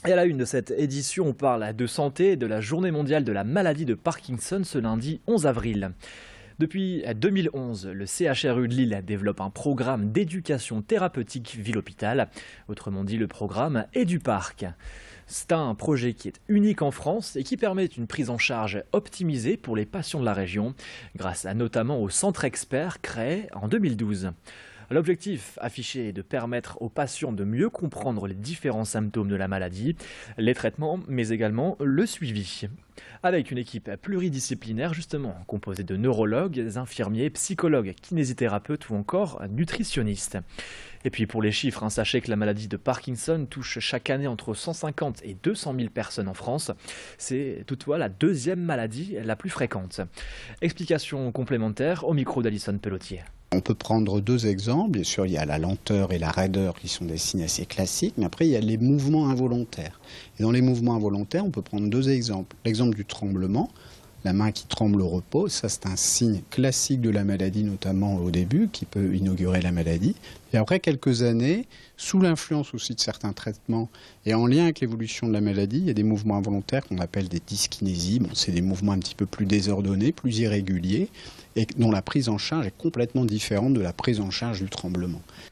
Et à la une de cette édition, on parle de santé et de la journée mondiale de la maladie de Parkinson ce lundi 11 avril. Depuis 2011, le CHRU de Lille développe un programme d'éducation thérapeutique ville-hôpital, autrement dit le programme EduParc. C'est un projet qui est unique en France et qui permet une prise en charge optimisée pour les patients de la région, grâce notamment au centre expert créé en 2012. L'objectif affiché est de permettre aux patients de mieux comprendre les différents symptômes de la maladie, les traitements, mais également le suivi. Avec une équipe pluridisciplinaire justement, composée de neurologues, infirmiers, psychologues, kinésithérapeutes ou encore nutritionnistes. Et puis pour les chiffres, sachez que la maladie de Parkinson touche chaque année entre 150 et 200 000 personnes en France. C'est toutefois la deuxième maladie la plus fréquente. Explication complémentaire au micro d'Alison Pelletier. On peut prendre deux exemples. Bien sûr, il y a la lenteur et la raideur qui sont des signes assez classiques, mais après, il y a les mouvements involontaires. Et dans les mouvements involontaires, on peut prendre deux exemples. L'exemple du tremblement, la main qui tremble au repos, ça c'est un signe classique de la maladie, notamment au début, qui peut inaugurer la maladie. Et après quelques années, sous l'influence aussi de certains traitements et en lien avec l'évolution de la maladie, il y a des mouvements involontaires qu'on appelle des dyskinésies. Bon, c'est des mouvements un petit peu plus désordonnés, plus irréguliers, et dont la prise en charge est complètement différente de la prise en charge du tremblement.